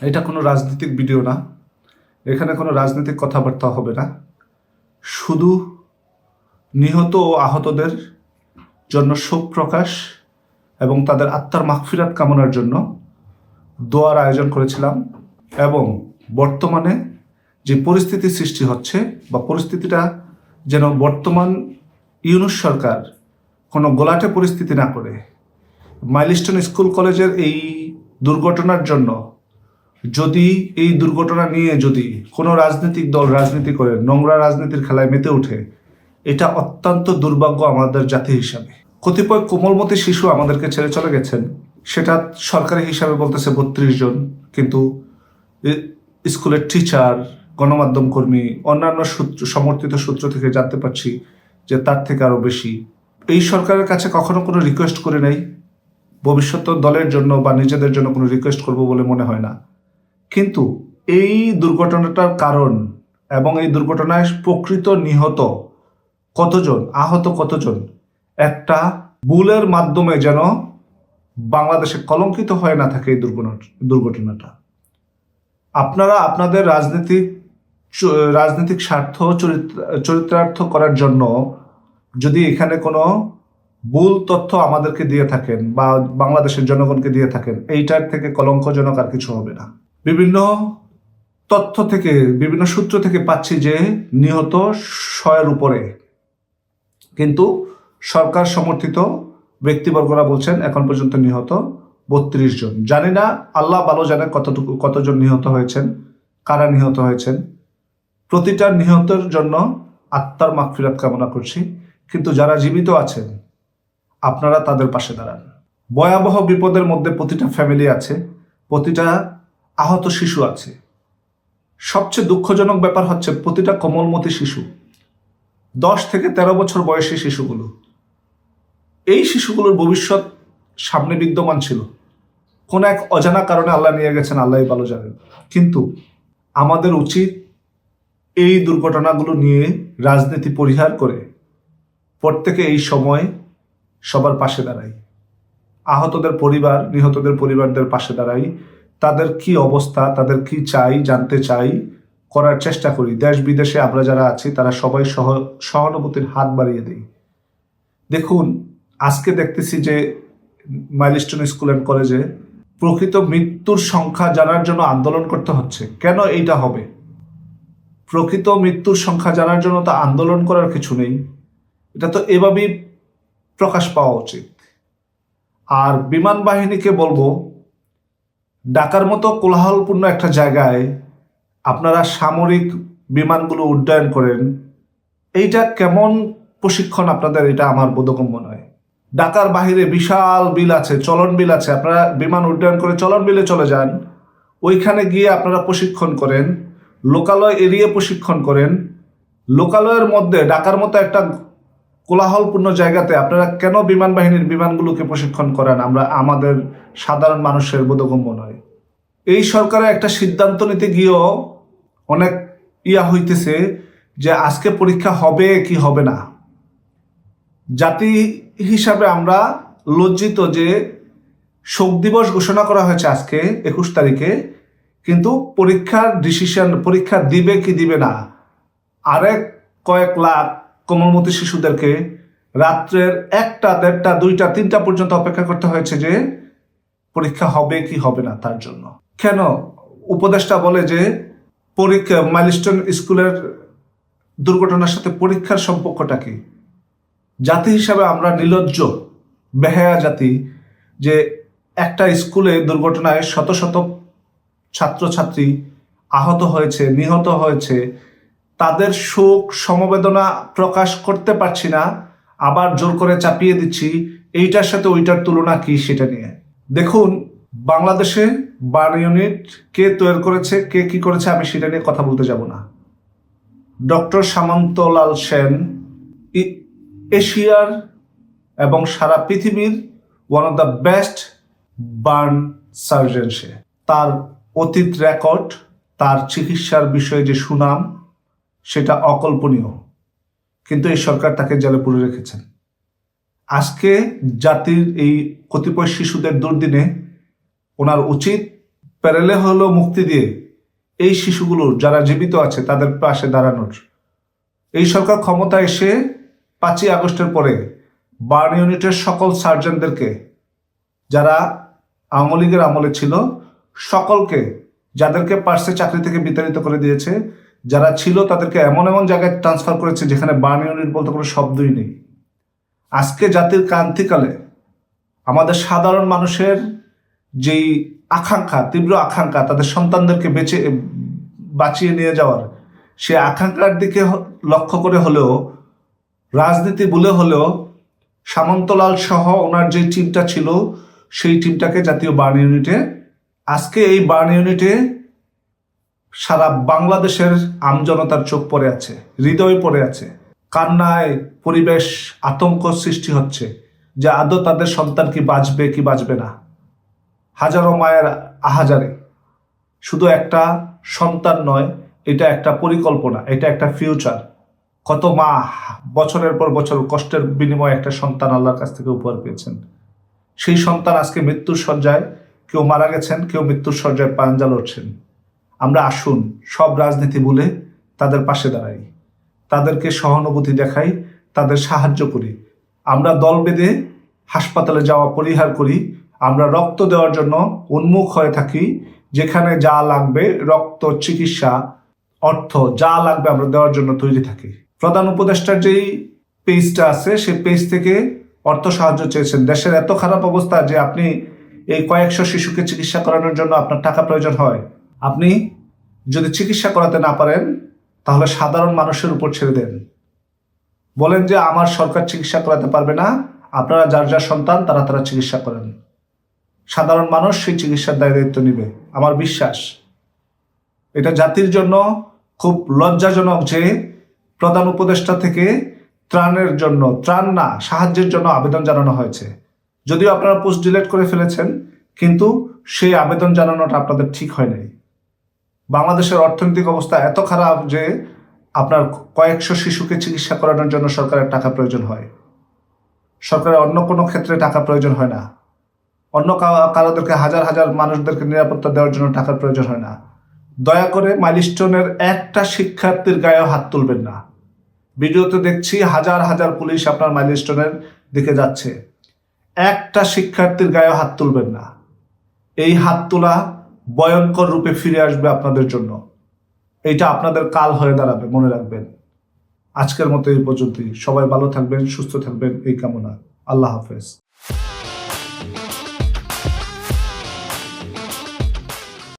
এটা কোনো রাজনৈতিক ভিডিও না, এখানে কোনো রাজনৈতিক কথাবার্তা হবে না। শুধু নিহত ও আহতদের জন্য শোক প্রকাশ এবং তাদের আত্মার মাগফিরাত কামনার জন্য দোয়ার আয়োজন করেছিলাম। এবং বর্তমানে যে পরিস্থিতি সৃষ্টি হচ্ছে বা পরিস্থিতিটা যেন বর্তমান ইউনূস সরকার কোনো গোলাটে পরিস্থিতি না করে মাইলস্টোন স্কুল কলেজের এই দুর্ঘটনার জন্য, যদি এই দুর্ঘটনা নিয়ে যদি কোনো রাজনৈতিক দল রাজনীতি করে নোংরা রাজনীতির খেলায় মেতে ওঠে, এটা অত্যন্ত দুর্ভাগ্য আমাদের জাতি হিসাবে। কতিপয় কোমলমতি শিশু আমাদেরকে ছেড়ে চলে গেছেন, সেটা সরকারি হিসাবে বলতেছে 32 জন, কিন্তু স্কুলের টিচার, গণমাধ্যম কর্মী, অন্যান্য সমর্থিত সূত্র থেকে জানতে পারছি যে তার থেকে আরও বেশি। এই সরকারের কাছে কখনো কোনো রিকোয়েস্ট করে নাই, ভবিষ্যৎ দলের জন্য বা নিজেদের জন্য কোনো রিকোয়েস্ট করব বলে মনে হয় না। কিন্তু এই দুর্ঘটনাটার কারণ এবং এই দুর্ঘটনায় প্রকৃত নিহত কতজন, আহত কতজন, একটা ভুলের মাধ্যমে যেন বাংলাদেশে কলঙ্কিত হয়ে না থাকে এই দুর্ঘটনাটা। আপনারা আপনাদের রাজনৈতিক স্বার্থ চরিতার্থ করার জন্য যদি এখানে কোনো ভুল তথ্য আমাদেরকে দিয়ে থাকেন বা বাংলাদেশের জনগণকে দিয়ে থাকেন, এইটার থেকে কলঙ্কজনক আর কিছু হবে না। বিভিন্ন তথ্য থেকে, বিভিন্ন সূত্র থেকে পাচ্ছি যে নিহত 100-এর উপরে, কিন্তু সরকার সমর্থিত ব্যক্তিবর্গরা বলছেন এখন পর্যন্ত নিহত 32 জন। জানি না, আল্লাহ ভালো জানে কতজন নিহত হয়েছেন, কারা নিহত হয়েছেন। প্রতিটা নিহতের জন্য আত্মার মাগফিরাত কামনা করছি। কিন্তু যারা জীবিত আছেন, আপনারা তাদের পাশে দাঁড়ান। ভয়াবহ বিপদের মধ্যে প্রতিটা ফ্যামিলি আছে, প্রতিটা আহত শিশু আছে। সবচেয়ে দুঃখজনক ব্যাপার হচ্ছে প্রতিটা কোমলমতি শিশু, 10 থেকে 13 বছর বয়সী শিশুগুলো, এই শিশুগুলোর ভবিষ্যৎ সামনে বিদ্যমান ছিল। কোন এক অজানা কারণে আল্লাহ নিয়ে গেছেন, আল্লাহই ভালো জানেন। কিন্তু আমাদের উচিত এই দুর্ঘটনাগুলো নিয়ে রাজনীতি পরিহার করে প্রত্যেকে এই সময় সবার পাশে দাঁড়াই, আহতদের পরিবার, নিহতদের পরিবারদের পাশে দাঁড়াই, তাদের কি অবস্থা, তাদের কি চাই জানতে চাই, করার চেষ্টা করি। দেশ বিদেশে আমরা যারা আছি তারা সবাই সহানুভূতির হাত বাড়িয়ে দেই। দেখুন, আজকে দেখতেছি যে মাইলস্টোন স্কুল অ্যান্ড কলেজে প্রকৃত মৃত্যুর সংখ্যা জানার জন্য আন্দোলন করতে হচ্ছে। কেন এইটা হবে? প্রকৃত মৃত্যুর সংখ্যা জানার জন্য তো আন্দোলন করার কিছু নেই, এটা তো এভাবেই প্রকাশ পাওয়া উচিত। আর বিমান বাহিনীকে বলবো, ঢাকার মতো কোলাহলপূর্ণ একটা জায়গায় আপনারা সামরিক বিমানগুলো উড্ডয়ন করেন, এইটা কেমন প্রশিক্ষণ আপনাদের, এটা আমার বোধগম্য নয়। ঢাকার বাহিরে বিশাল বিল আছে, চলন বিল আছে, আপনারা বিমান উড্ডয়ন করে চলন বিলে চলে যান, ওইখানে গিয়ে আপনারা প্রশিক্ষণ করেন, লোকালয় এরিয়া প্রশিক্ষণ করেন। লোকালয়ের মধ্যে ঢাকার মতো একটা কোলাহলপূর্ণ জায়গাতে আপনারা কেন বিমান বাহিনীর বিমানগুলোকে প্রশিক্ষণ করেন, আমাদের সাধারণ মানুষের বোধগম্য নয়। এই সরকারের একটা সিদ্ধান্ত নিতে গিয়েও অনেক হইতেছে যে আজকে পরীক্ষা হবে কি হবে না। জাতি হিসাবে আমরা লজ্জিত যে শোক দিবস ঘোষণা করা হয়েছে আজকে 21 তারিখে, কিন্তু পরীক্ষার ডিসিশন, পরীক্ষা দিবে কি দিবে না, আরেক কয়েক লাখ কোমলমতি শিশুদেরকে রাত্রের 1টা, 1:30, 2টা, 3টা পর্যন্ত অপেক্ষা করতে হয়েছে যে পরীক্ষা হবে কি হবে না তার জন্য। কেন? উপদেষ্টা বলে যে পরীক্ষা, মাইলস্টোন স্কুলের দুর্ঘটনার সাথে পরীক্ষার সম্পর্কটা কি? জাতি হিসাবে আমরা নির্লজ্জ, বেহায়া জাতি যে একটা স্কুলে দুর্ঘটনায় শত শত ছাত্রছাত্রী আহত হয়েছে, নিহত হয়েছে, তাদের শোক সমবেদনা প্রকাশ করতে পারছি না, আবার জোর করে চাপিয়ে দিচ্ছি এইটার সাথে ওইটার তুলনা কি সেটা নিয়ে। দেখুন, বাংলাদেশে বার্ন ইউনিট কে তৈরি করেছে, কে কি করেছে, আমি সেটা নিয়ে কথা বলতে যাব না। ডক্টর সামন্তলাল সেন এশিয়ার এবং সারা পৃথিবীর one of the best burn surgeon. সে, তার অতীত রেকর্ড, তার চিকিৎসার বিষয়ে যে সুনাম, সেটা অকল্পনীয়। কিন্তু এই সরকার তাকে জেলে পুরে রেখেছেন। আজকে জাতির এই কতিপয় শিশুদের দুর্দিনে ওনার উচিত প্যারেলে হলো মুক্তি দিয়ে এই শিশুগুলোর যারা জীবিত আছে তাদের পাশে দাঁড়ানোর। এই সরকার ক্ষমতায় এসে 5ই আগস্টের পরে বার্ন ইউনিটের সকল সার্জনদেরকে, যারা আওয়ামী লীগের আমলে ছিল, সকলকে, যাদেরকে পারছে চাকরি থেকে বিতাড়িত করে দিয়েছে, যারা ছিল তাদেরকে এমন এমন জায়গায় ট্রান্সফার করেছে যেখানে বার্ন ইউনিট বলতে কোনো শব্দই নেই। আজকে জাতির ক্রান্তিকালে আমাদের সাধারণ মানুষের যেই আকাঙ্ক্ষা, তীব্র আকাঙ্ক্ষা তাদের সন্তানদেরকে বাঁচিয়ে নিয়ে যাওয়ার, সে আকাঙ্ক্ষার দিকে লক্ষ্য করে হলেও, রাজনীতি বলে হলেও সামন্তলাল সহ ওনার যে টিমটা ছিল সেই টিমটাকে জাতীয় বার্ন ইউনিটে, আজকে এই বার্ন ইউনিটে সারা বাংলাদেশের আমজনতার চোখ পড়ে আছে, হৃদয় পড়ে আছে। কান্নায় পরিবেশ, আতঙ্ক সৃষ্টি হচ্ছে যে আদৌ তাদের সন্তান কি বাঁচবে কি বাঁচবে না। হাজারো মায়ের আহাজারে, শুধু একটা সন্তান নয়, এটা একটা পরিকল্পনা, এটা একটা ফিউচার। কত মা বছরের পর বছর কষ্টের বিনিময়ে একটা সন্তান আল্লাহর কাছ থেকে উপহার পেয়েছেন। সেই সন্তান আজকে মৃত্যুর শয্যায়, কেউ মারা গেছেন, কেউ মৃত্যুর শয্যায় পাঞ্জা লড়ছেন। আমরা আসুন সব রাজনীতি ভুলে তাদের পাশে দাঁড়াই, তাদেরকে সহানুভূতি দেখাই, তাদের সাহায্য করি। আমরা দল বেঁধে হাসপাতালে যাওয়া পরিহার করি। আমরা রক্ত দেওয়ার জন্য উন্মুখ হয়ে থাকি। যেখানে যা লাগবে, রক্ত, চিকিৎসা, অর্থ যা লাগবে আমরা দেওয়ার জন্য তৈরি থাকি। প্রধান উপদেষ্টার যেই পেজটা আছে সেই পেজ থেকে অর্থ সাহায্য চেয়েছেন। দেশের এত খারাপ অবস্থা যে আপনি এই কয়েকশো শিশুকে চিকিৎসা করানোর জন্য আপনার টাকা প্রয়োজন হয়। আপনি যদি চিকিৎসা করাতে না পারেন তাহলে সাধারণ মানুষের উপর ছেড়ে দেন। বলেন যে আমার সরকার চিকিৎসা করাতে পারবে না, আপনারা যার যার সন্তান তারা চিকিৎসা করেন। সাধারণ মানুষ সেই চিকিৎসার দায়িত্ব নিবে। আমার বিশ্বাস এটা জাতির জন্য খুব লজ্জাজনক যে প্রধান উপদেষ্টা থেকে ত্রাণের জন্য, ত্রাণ না, সাহায্যের জন্য আবেদন জানানো হয়েছে। যদিও আপনারা পোস্ট ডিলিট করে ফেলেছেন, কিন্তু সেই আবেদন জানানোটা আপনাদের ঠিক হয় নাই। বাংলাদেশের অর্থনৈতিক অবস্থা এত খারাপ যে আপনার কয়েকশো শিশুকে চিকিৎসা করানোর জন্য সরকারের টাকা প্রয়োজন হয়। সরকারের অন্য কোনো ক্ষেত্রে টাকা প্রয়োজন হয় না। অন্য কারোদেরকে, হাজার হাজার মানুষদেরকে নিরাপত্তা দেওয়ার জন্য টাকার প্রয়োজন হয় না। দয়া করে মাইলস্টোনের একটা শিক্ষার্থীর গায়েও হাত তুলবেন না। ভিডিওতে দেখছি হাজার হাজার পুলিশ আপনার মাইলস্টোনের দিকে যাচ্ছে। একটা শিক্ষার্থীর গায়েও হাত তুলবেন না। এই হাত তোলা ভয়ঙ্কর রূপে ফিরে আসবে আপনাদের জন্য। এইটা আপনাদের কাল হয়ে দাঁড়াবে, মনে রাখবেন। আজকের মতো এই পর্যন্তই। সবাই ভালো থাকবেন, সুস্থ থাকবেন, এই কামনা। আল্লাহ হাফেজ।